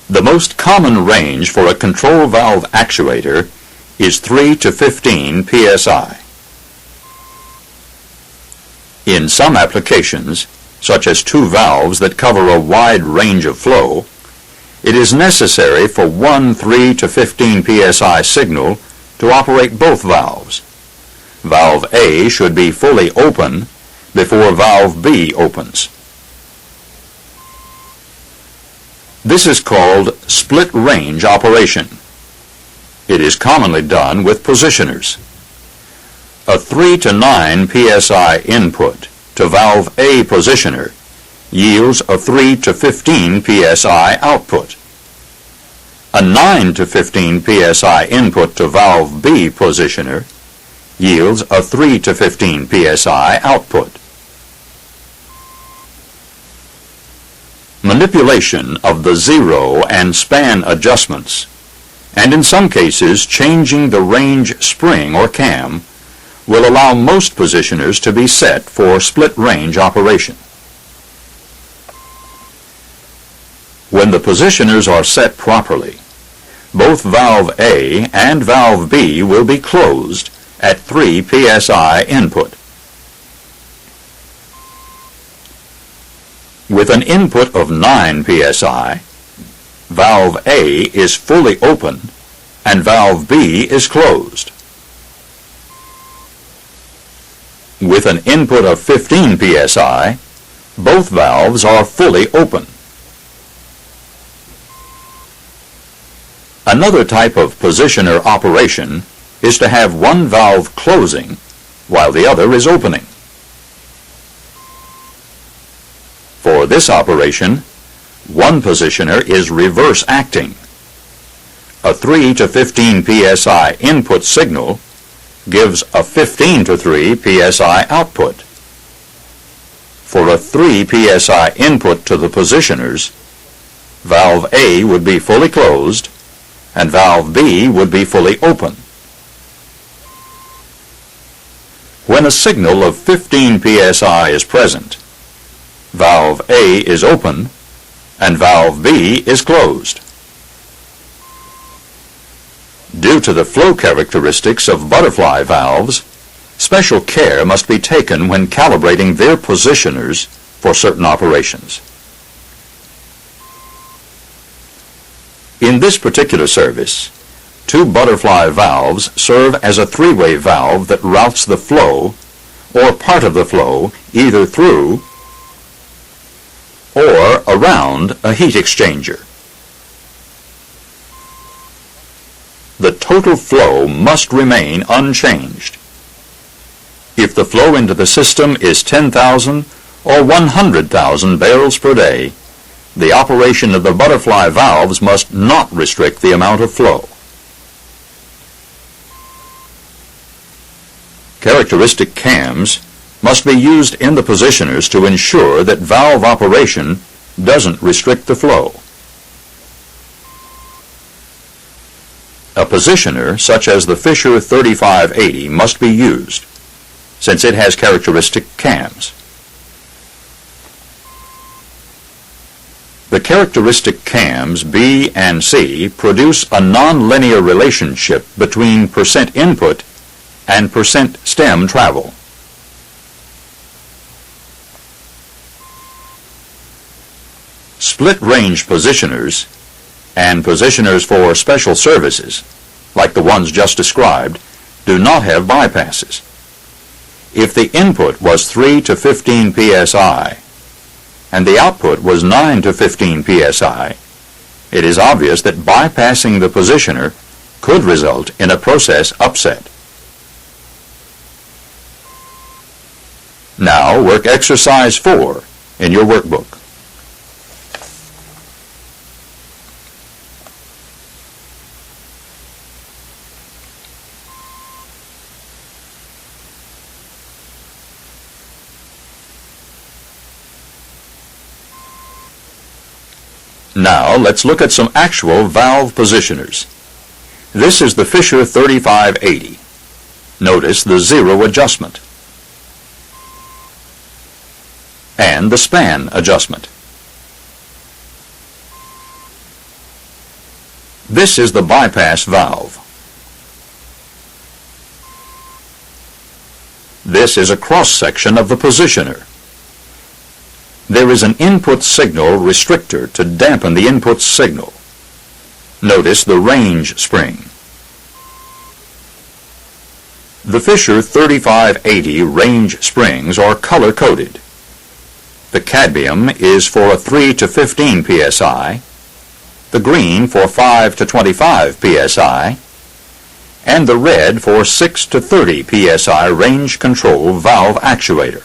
The most common range for a control valve actuator is 3 to 15 psi. In some applications, such as two valves that cover a wide range of flow, it is necessary for one 3 to 15 psi signal to operate both valves. Valve A should be fully open before valve B opens. This is called split range operation. It is commonly done with positioners. A 3 to 9 psi input to valve A positioner yields a 3 to 15 psi output. A 9 to 15 psi input to valve B positioner yields a 3 to 15 psi output. Manipulation of the zero and span adjustments, and in some cases changing the range spring or cam, will allow most positioners to be set for split range operation. When the positioners are set properly, both valve A and valve B will be closed at 3 psi input. With an input of 9 psi, valve A is fully open and valve B is closed. With an input of 15 psi, both valves are fully open. Another type of positioner operation is to have one valve closing while the other is opening. For this operation, one positioner is reverse acting. A 3 to 15 psi input signal gives a 15 to 3 psi output. For a 3 psi input to the positioners, valve A would be fully closed and valve B would be fully open. When a signal of 15 psi is present, valve A is open and valve B is closed. Due to the flow characteristics of butterfly valves, special care must be taken when calibrating their positioners for certain operations. In this particular service, two butterfly valves serve as a three-way valve that routes the flow or part of the flow either through or around a heat exchanger. The total flow must remain unchanged. If the flow into the system is 10,000 or 100,000 barrels per day, the operation of the butterfly valves must not restrict the amount of flow. Characteristic cams must be used in the positioners to ensure that valve operation doesn't restrict the flow. A positioner such as the Fisher 3580 must be used, since it has characteristic cams. The characteristic cams B and C produce a nonlinear relationship between percent input and percent stem travel. Split range positioners and positioners for special services, like the ones just described, do not have bypasses. If the input was 3 to 15 psi and the output was 9 to 15 psi, it is obvious that bypassing the positioner could result in a process upset. Now work exercise 4 in your workbook. Now let's look at some actual valve positioners. This is the Fisher 3580. Notice the zero adjustment and the span adjustment. This is the bypass valve. This is a cross-section of the positioner. There is an input signal restrictor to dampen the input signal. Notice the range spring. The Fisher 3580 range springs are color-coded. The cadmium is for a 3 to 15 psi, the green for 5 to 25 psi, and the red for 6 to 30 psi range control valve actuator.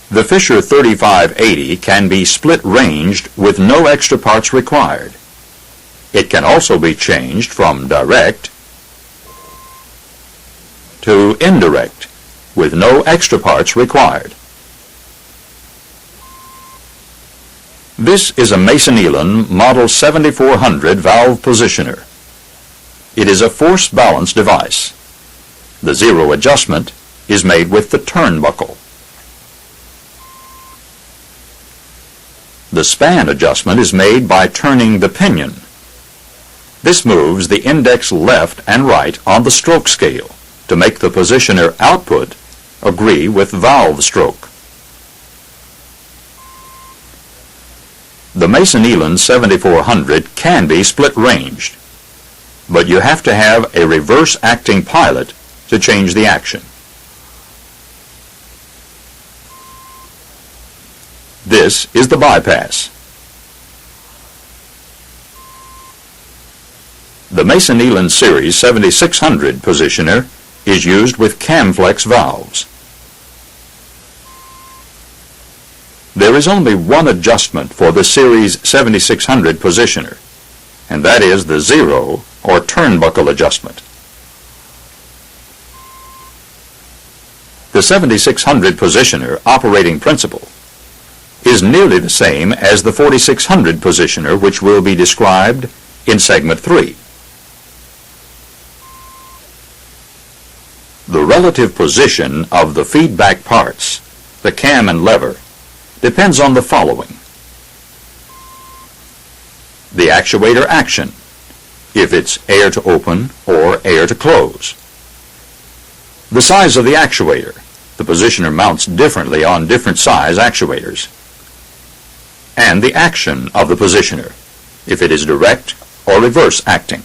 The Fisher 3580 can be split-ranged with no extra parts required. It can also be changed from direct to indirect with no extra parts required. This is a Mason-Elin Model 7400 valve positioner. It is a force balance device. The zero adjustment is made with the turnbuckle. The span adjustment is made by turning the pinion. This moves the index left and right on the stroke scale to make the positioner output agree with valve stroke. The Mason-Elin 7400 can be split-ranged, but you have to have a reverse-acting pilot to change the action. This is the bypass. The Mason-Elin Series 7600 positioner is used with Camflex valves. There is only one adjustment for the Series 7600 positioner, and that is the zero or turnbuckle adjustment. The 7600 positioner operating principle is nearly the same as the 4600 positioner, which will be described in segment 3. The relative position of the feedback parts, the cam and lever, depends on the following: the actuator action, if it's air to open or air to close; the size of the actuator, the positioner mounts differently on different size actuators; and the action of the positioner, if it is direct or reverse acting.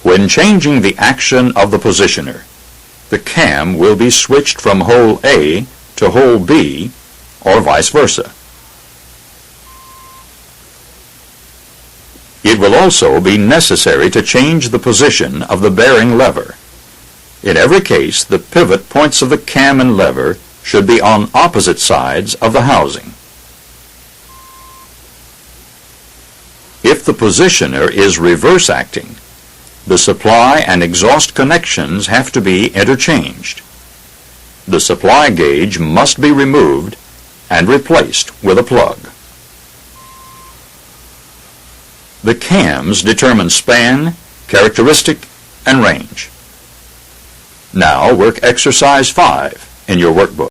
When changing the action of the positioner, the cam will be switched from hole A to hole B, or vice versa. It will also be necessary to change the position of the bearing lever. In every case, the pivot points of the cam and lever should be on opposite sides of the housing. If the positioner is reverse acting, the supply and exhaust connections have to be interchanged. The supply gauge must be removed and replaced with a plug. The cams determine span, characteristic, and range. Now work exercise 5 in your workbook.